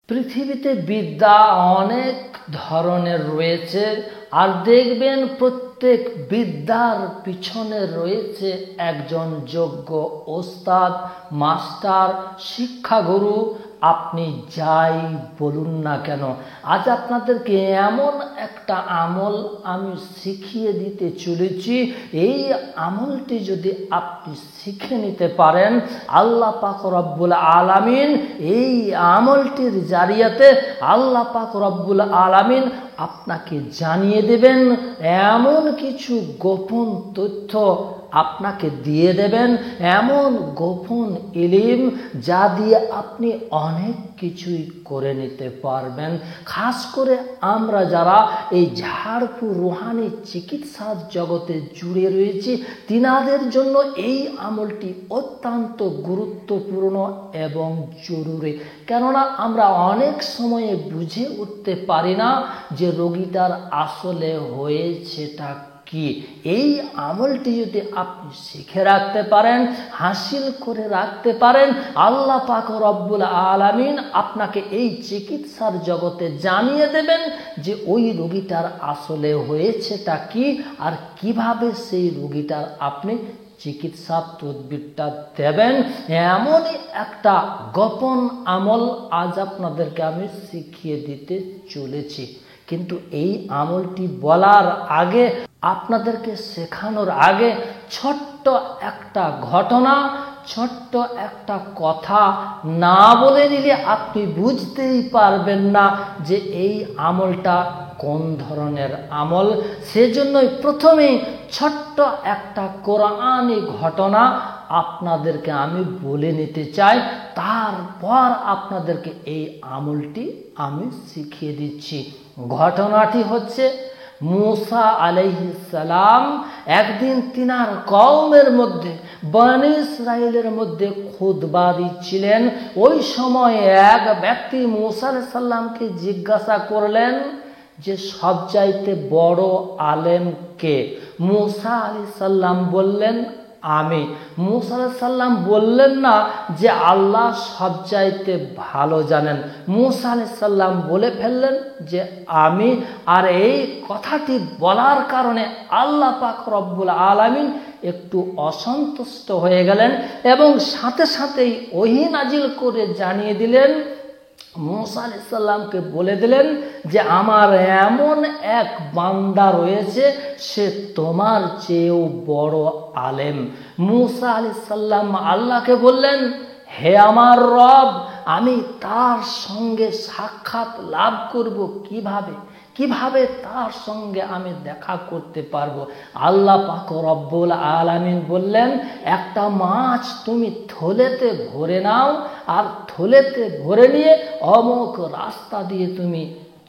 পৃথিবীতে বিদ্যা অনেক ধরনের রয়েছে, আর দেখবেন প্রত্যেক বিদ্যার পিছনে রয়েছে একজন যোগ্য ওস্তাদ, মাস্টার, শিক্ষাগুরু। আপনি যাই বলুন না কেন, আজ আপনাদেরকে এমন একটা আমল আমি শিখিয়ে দিতে চলেছি। এই আমলটি যদি আপনি শিখে নিতে পারেন, আল্লাহ পাক রব্বুল আলামিন এই আমলটির জারিয়াতে আল্লাহ পাক রব্বুল আলামিন আপনাকে জানিয়ে দেবেন, এমন কিছু গোপন তথ্য আপনাকে দিয়ে দেবেন, এমন গোপন ইলম যা দিয়ে আপনি অনেক কিছুই করে নিতে পারবেন। খাস করে আমরা যারা এই ঝাড়ফুঁক রুহানি চিকিৎসার জগতে জুড়ে রয়েছি, তিনাদের জন্য এই আমলটি অত্যন্ত গুরুত্বপূর্ণ এবং জরুরি। কেননা আমরা অনেক সময়ে বুঝে উঠতে পারি না যে রোগীটার আসলে হয়েছেটা কি। এই আমলটি যদি আপনি শিখে রাখতে পারেন, হাসিল করে রাখতে পারেন, আল্লাহ পাক রব্বুল আলামিন আপনাকে এই চিকিৎসার জগতে জানিয়ে দেবেন যে ওই রোগীটার আসলে হয়েছেটা কি, আর কিভাবে সেই রোগীটার আপনি চিকিৎসা তদবিরটা দেবেন। এমনই একটা গোপন আমল আজ আপনাদেরকে আমি শিখিয়ে দিতে চলেছি। কিন্তু এই আমলটি বলার আগে, আপনাদেরকে শেখানোর আগে ছোট্ট একটা ঘটনা, ছোট্ট একটা কথা না বলে নিলে আপনি বুঝতেই পারবেন না যে এই আমলটা কোন ধরনের আমল। সেজন্যই প্রথমেই ছোট্ট একটা কোরআনি ঘটনা আপনাদেরকে আমি বলে নিতে চাই, তারপর আপনাদেরকে এই আমলটি আমি শিখিয়ে দিচ্ছি। ঘটনাটি হচ্ছে, মুসা আলাইহিস সালাম একদিন তিনার কওমের মধ্যে, বনি ইসরাইলের মধ্যে খুতবা দিচ্ছিলেন। ওই সময় এক ব্যক্তি মুসা আলাইহিস সালামকে জিজ্ঞাসা করলেন যে সবচাইতে বড় আলেম কে? মুসা আলাইহিস সালাম বললেন আমি। মুসা আলাইহিস সালাম বললেন না যে আল্লাহ সবচাইতে ভালো জানেন। মুসা আলাইহিস সালাম বলে ফেললেন যে আমি। আর এই কথাটি বলার কারণে আল্লাহ পাক রব্বুল আলামিন একটু অসন্তুষ্ট হয়ে গেলেন এবং সাথে সাথেই ওহী নাজিল করে জানিয়ে দিলেন, মুসা আলাইহিস সালামকে বলে দিলেন যে আমার এমন এক বান্দা রয়েছে, সে তোমার চেয়েও বড় আলেম। মুসা আলাইহিস সালাম আল্লাহকে বললেন, হে আমার রব, আমি তার সঙ্গে সাক্ষাৎ লাভ করব কিভাবে? কিভাবে তার সঙ্গে আমি দেখা করতে পারবো? আল্লাহ পাক রব্বুল আলামিন বললেন, একটা মাছ তুমি থলেতে ভরে নাও, আর থলেতে ভরে নিয়ে অমুক রাস্তা দিয়ে তুমি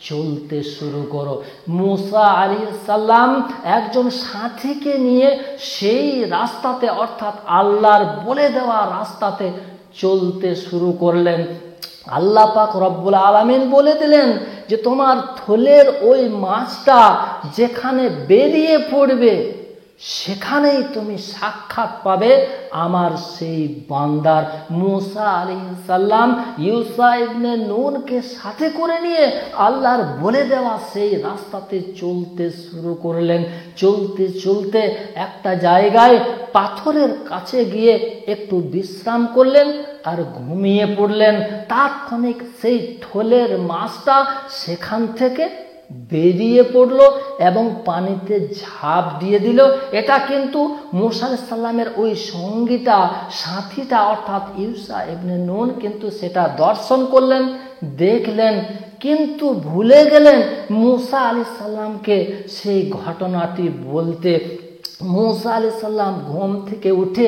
চলতে শুরু করো। মুসা আলাইহিস সালাম একজন সাথীকে নিয়ে সেই রাস্তাতে, অর্থাৎ আল্লাহর বলে দেওয়া রাস্তাতে চলতে শুরু করলেন। আল্লাহ পাক রব্বুল আলামিন বলে দিলেন যে তোমার থলের ওই মাছটা যেখানে বেরিয়ে পড়বে, সেখানেই তুমি সাক্ষাৎ পাবে আমার সেই বান্দার। মুসা আলাইহিস সালাম ইউসা ইবনে নুনকে সাথে করে নিয়ে আল্লাহর বলে দেওয়া সেই রাস্তাতে চলতে শুরু করলেন। চলতে চলতে একটা জায়গায় পাথরের কাছে গিয়ে একটু বিশ্রাম করলেন আর ঘুমিয়ে পড়লেন। তাৎক্ষণিক সেই থলের মাছটা সেখান থেকে বেরিয়ে পড়লো এবং পানিতে ঝাঁপ দিয়ে দিল। এটা কিন্তু মুসা আলাইহিস সালামের ওই সঙ্গীটা, সাথীটা, অর্থাৎ ইউসা ইবনে নুন কিন্তু সেটা দর্শন করলেন, দেখলেন, কিন্তু ভুলে গেলেন মুসা আলাইহিস সালামকে সেই ঘটনাটি বলতে। মুসা আলাইহিস সালাম ঘুম থেকে উঠে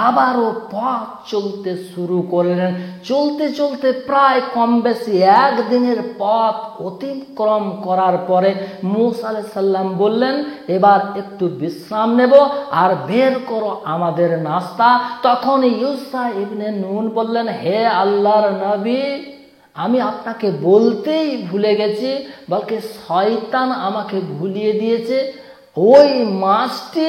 আবারও পথ চলতে শুরু করলেন। চলতে চলতে প্রায় কম বেশি একদিনের পথ অতিক্রম করার পরে মুসা আলাইহিস সালাম বললেন, এবার একটু বিশ্রাম নেব আর বের করো আমাদের নাস্তা। তখন ইউসা ইবনে নুন বললেন, হে আল্লাহর নবী, আমি আপনাকে বলতেই ভুলে গেছি, বলকে শয়তান আমাকে ভুলিয়ে দিয়েছে। ওই মাছটি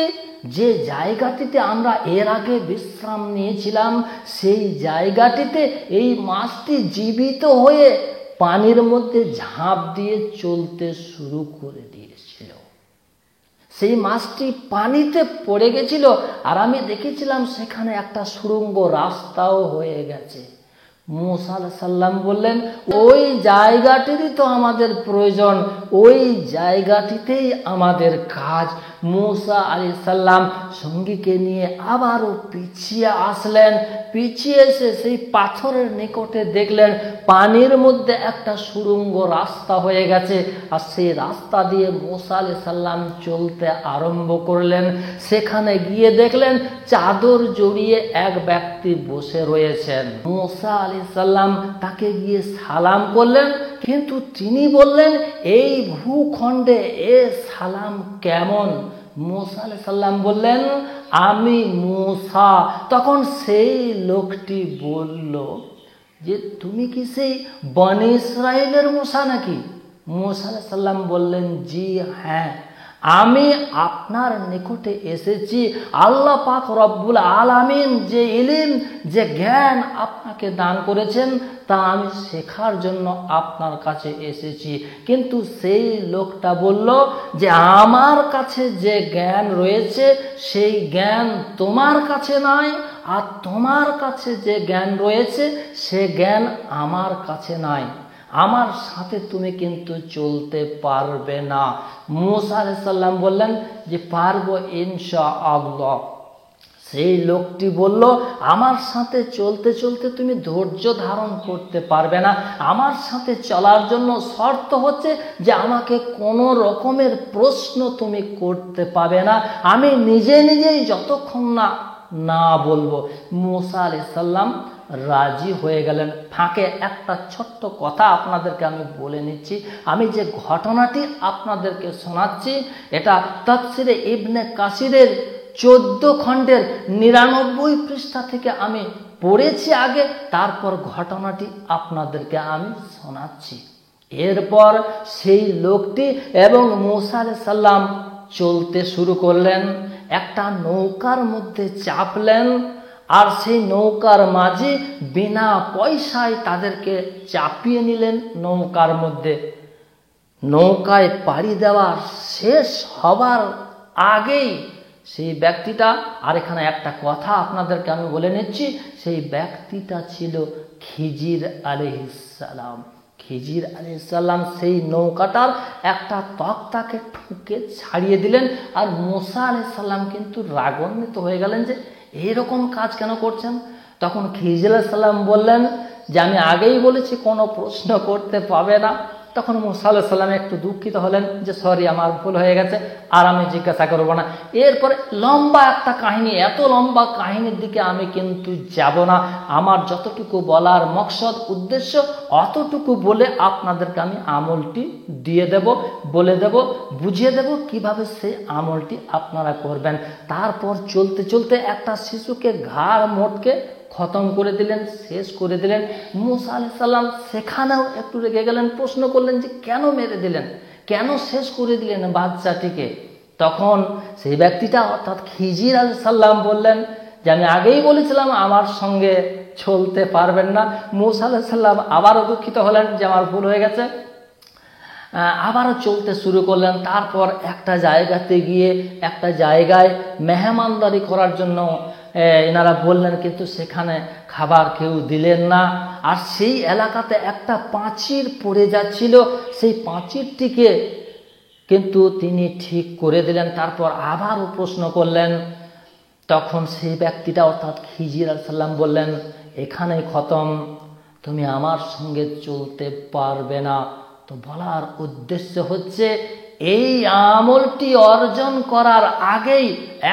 যে জায়গাটিতে আমরা এর আগে বিশ্রাম নিয়েছিলাম, সেই জায়গাটিতে এই মাছটি জীবিত হয়ে পানির মধ্যে ঝাঁপ দিয়ে চলতে শুরু করে দিয়েছিল। সেই মাছটি পানিতে পড়ে গেছিল, আর আমি দেখেছিলাম সেখানে একটা সুড়ঙ্গ রাস্তাও হয়ে গেছে। মুসা আলাইহিস সালাম বললেন, ওই জায়গাটিরই তো আমাদের প্রয়োজন, ওই জায়গাটিতেই আমাদের কাজ। মুসা আলাইহিস সালাম সঙ্গীকে নিয়ে আবারও পিছিয়ে আসলেন। পিছিয়ে এসে সেই পাথরের নিকটে দেখলেন পানির মধ্যে একটা সুড়ঙ্গ রাস্তা হয়ে গেছে, আর সেই রাস্তা দিয়ে মুসা আলাইহিস সালাম চলতে আরম্ভ করলেন। সেখানে গিয়ে দেখলেন চাদর জড়িয়ে এক ব্যক্তি বসে রয়েছেন। মুসা আলাইহিস সালাম তাকে গিয়ে সালাম করলেন, কিন্তু তিনি বললেন, এই ভূখণ্ডে এ সালাম কেমন? মুসা আলাইহিস সালাম বললেন, আমি মুসা। তখন সেই লোকটি বলল যে, তুমি কি সেই বনি ইসরাইলের মুসা নাকি? মুসা আলাইহিস সালাম বললেন, জি হ্যাঁ, আমি আপনার নিকটে এসেছি। আল্লাহ পাক রব্বুল আলামিন যে ইলম, যে জ্ঞান আপনাকে দান করেছেন তা আমি শেখার জন্য আপনার কাছে এসেছি। কিন্তু সেই লোকটা বলল যে, আমার কাছে যে জ্ঞান রয়েছে সেই জ্ঞান তোমার কাছে নাই, আর তোমার কাছে যে জ্ঞান রয়েছে সে জ্ঞান আমার কাছে নাই। আমার সাথে তুমি কিন্তু চলতে পারবে না। মুসা আলাইহিস সালাম বললেন যে, পারবো ইনশাআল্লাহ। সেই লোকটি বলল, আমার সাথে চলতে চলতে তুমি ধৈর্য ধারণ করতে পারবে না। আমার সাথে চলার জন্য শর্ত হচ্ছে যে আমাকে কোনো রকমের প্রশ্ন তুমি করতে পাবে না, আমি নিজে নিজেই যতক্ষণ না বলবো। মুসা আলাইহিস সালাম রাজি হয়ে গেলেন। ফাঁকে একটা ছোট্ট কথা আপনাদেরকে আমি বলে নিচ্ছি। আমি যে ঘটনাটি আপনাদেরকে শোনাচ্ছি এটা তাফসিরে ইবনে কাসিরের 14 খণ্ডের 99 পৃষ্ঠা থেকে আমি পড়েছি আগে, তারপর ঘটনাটি আপনাদেরকে আমি শোনাচ্ছি। এরপর সেই লোকটি এবং মুসা আলাইহিস সালাম চলতে শুরু করলেন। একটা নৌকার মধ্যে চাপলেন, আর সেই নৌকার মাঝি বিনা পয়সায় তাদেরকে চাপিয়ে নিলেন নৌকার মধ্যে। নৌকায় পাড়ি দেওয়া শেষ হবার আগেই সেই ব্যক্তিটা, আর এখানে একটা কথা আপনাদেরকে আমি বলে নিচ্ছি, সেই ব্যক্তিটা ছিল খিজির আলাইহিস সালাম। খিজির আলাইহিস সালাম সেই নৌকাটার একটা তক্তাকে ঠুকে ছাড়িয়ে দিলেন, আর মুসা আলাইহিস সালাম কিন্তু রাগান্বিত হয়ে গেলেন যে এরকম কাজ কেন করছেন। তখন খিজির আলাইহিস সালাম বললেন যে, আমি আগেই বলেছি কোনো প্রশ্ন করতে পাবে না। তখন মুসা আলাইহিস সালাম একটু দুঃখিত হলেন যে, সরি, আমার ভুল হয়ে গেছে, আর আমি জিজ্ঞাসা করব না। এরপরে লম্বা একটা কাহিনী, এত লম্বা কাহিনীর দিকে আমি কিন্তু যাব না। আমার যতটুকু বলার মকসদ উদ্দেশ্য অতটুকু বলে আপনাদেরকে আমি আমলটি দিয়ে দেব, বলে দেব, বুঝিয়ে দেব কিভাবে সেই আমলটি আপনারা করবেন। তারপর চলতে চলতে একটা শিশুকে ঘাড় মোটকে খতম করে দিলেন, শেষ করে দিলেন। মুসা আলাইহিস সালাম সেখানেও একটু রেগে গেলেন, প্রশ্ন করলেন যে কেন মেরে দিলেন, কেন শেষ করে দিলেন বাচ্চাটিকে। তখন সেই ব্যক্তিটা অর্থাৎ খিজির আলাইহিস সালাম বললেন যে, আমি আগেই বলেছিলাম আমার সঙ্গে চলতে পারবেন না। মুসা আলাইহিস সালাম আবারও দুঃখিত হলেন যে আমার ভুল হয়ে গেছে, আবারও চলতে শুরু করলেন। তারপর একটা জায়গাতে গিয়ে একটা জায়গায় মেহমানদারি করার জন্য এনারা বললেন, কিন্তু সেখানে খাবার কেউ দিলেন না। আর সেই এলাকাতে একটা প্রাচীর পড়ে যাচ্ছিল, সেই প্রাচীরটিকে কিন্তু তিনি ঠিক করে দিলেন। তারপর আবারও প্রশ্ন করলেন। তখন সেই ব্যক্তিটা অর্থাৎ খিজির আলাইহিস সালাম বললেন, এখানেই খতম, তুমি আমার সঙ্গে চলতে পারবে না। তো বলার উদ্দেশ্য হচ্ছে এই আমলটি অর্জন করার আগেই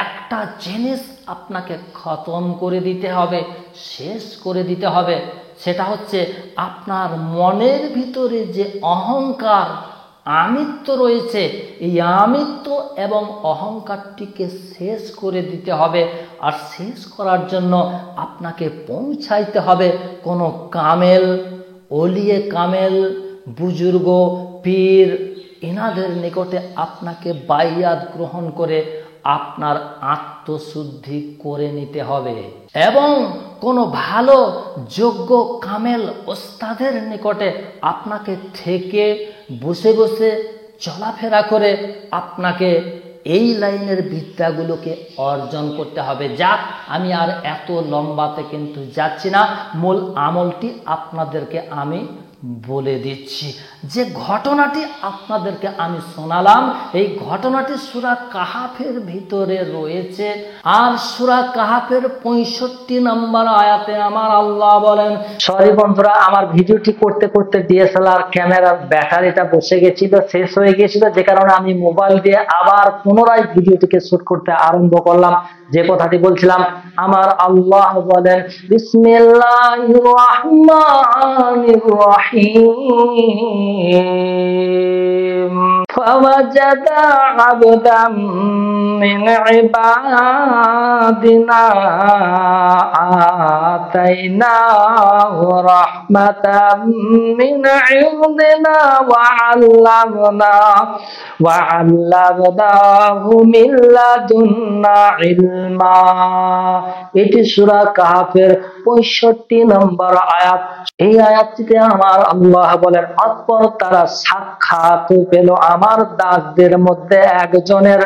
একটা জিনিস আপনাকে খতম করে দিতে হবে, শেষ করে দিতে হবে। সেটা হচ্ছে আপনার মনের ভিতরে যে অহংকার, আমিত্ব রয়েছে, এই আমিত্ব এবং অহংকারটিকে শেষ করে দিতে হবে। আর শেষ করার জন্য আপনাকে পৌঁছাইতে হবে কোনো কামেল, ওলিয়ে কামেল, বুজুর্গ, পীর, এনাদের নিকটে আপনাকে বাইয়াত গ্রহণ করে আপনার আত্মশুদ্ধি করে নিতে হবে। এবং কোনো ভালো যোগ্য কামেল ওস্তাদের নিকটে আপনাকে থেকে বসে বসে চলাফেরা করে আপনাকে এই লাইনের বিদ্যাগুলোকে অর্জন করতে হবে। যাক, আমি আর এত লম্বাতে কিন্তু যাচ্ছি না, মূল আমলটি আপনাদেরকে আমি বলে দিচ্ছি। যে ঘটনাটি আপনাদেরকে আমি শোনালাম, এই ঘটনাটি সূরা কাহাফের ভিতরে রয়েছে। আর সূরা কাহাফের 65 নম্বর আয়াতে আমার আল্লাহ বলেন, সরি বন্ধুরা, আমার ভিডিওটি করতে করতে ডিএসএলআর ক্যামেরার ব্যাটারিটা বসে গেছিল, শেষ হয়ে গিয়েছিল, যে কারণে আমি মোবাইল দিয়ে আবার পুনরায় ভিডিওটিকে শুট করতে আরম্ভ করলাম। যে কথাটি বলছিলাম, আমার আল্লাহ বলেন, বিসমিল্লাহির রহমানির রহিম, ফাওয়াজাদা আবদাম মিন ইবাদিনা আতাইনাহু রাহমাতাম মিন ইনদিনা ওয়া আল্লামনাহু মিন লাদুন্না ইলমা। এটি সূরা কাহাফের 65 নম্বর আয়াত। এই আয়াতটিতে আমার আল্লাহ বলেন, অতঃপর তারা সাক্ষাৎ পেল আমার দাসদের মধ্যে একজনের,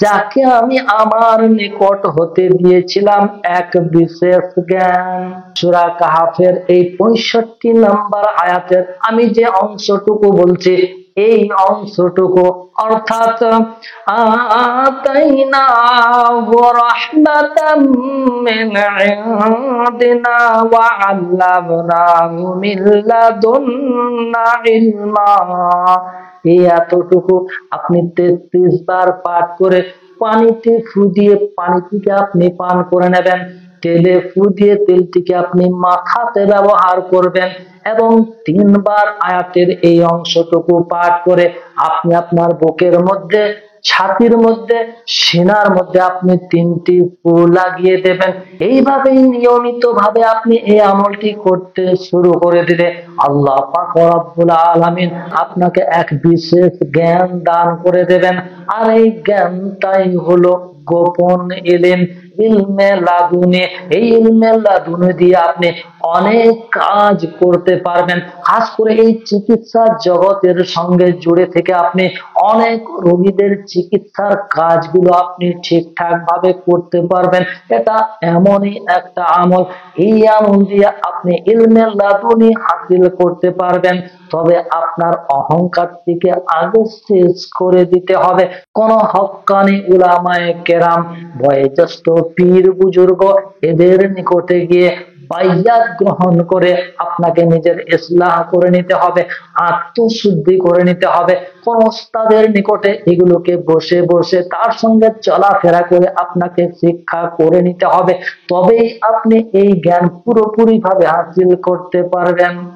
যাকে আমি আমার নিকট হতে দিয়েছিলাম এক বিশেষ জ্ঞান। সূরা কাহাফের এই 65 নম্বর আয়াতের আমি যে অংশটুকু বলছি, এই অংশটুকু অর্থাৎ আতাইনাহু রাহমাতাম মিন ইনদিনা ওয়া আল্লামনাহু মিন লাদুন্না ইলমা, এই এতটুকু আপনি 33 বার পাঠ করে পানিতে ফু দিয়ে পানিটিকে আপনি পান করে নেবেন, তেলে ফু দিয়ে তেলটিকে আপনি মাথাতে ব্যবহার করবেন এবং 3 বার আয়াতের এই অংশটুকু পাঠ করে আপনি আপনার বুকের মধ্যে, ছাতির মধ্যে, সিনার মধ্যে আপনি 3টি ফু লাগিয়ে দেবেন। এইভাবেই নিয়মিত ভাবে আপনি এই আমলটি করতে শুরু করে দিলে আল্লাহ পাক রব্বুল আলামিন আপনাকে এক বিশেষ জ্ঞান দান করে দেবেন। আর এই জ্ঞানটাই হলো গোপন ইলম, ইলমে লাদুনি। এই ইলমে লাদুনি দিয়ে আপনি অনেক কাজ করতে পারবেন। খাস করে এই চিকিৎসা জগতের সঙ্গে জুড়ে থেকে আপনি অনেক রোগীদের চিকিৎসার কাজগুলো আপনি ঠিকঠাক ভাবে করতে পারবেন। এটা এমনই একটা আমল, এই আমল দিয়ে আপনি ইলমে লাদুনি হাসিল করতে পারবেন। তবে আপনার অহংকারটিকে আগে শেষ করে দিতে হবে। কোন হক্কানি উলামায়ে কেরাম, বয়োজ্যেষ্ঠ পীর বুজুর্গ, এদের নিকটে গিয়ে বাইয়াত গ্রহণ করে আপনাকে নিজের ইসলাহ করে নিতে হবে, আত্মশুদ্ধি করে নিতে হবে। কোন ওস্তাদের নিকটে এগুলোকে বসে বসে তার সঙ্গে চলাফেরা করে আপনাকে শিক্ষা করে নিতে হবে। তবেই আপনি এই জ্ঞান পুরোপুরি ভাবে হাসিল করতে পারবেন।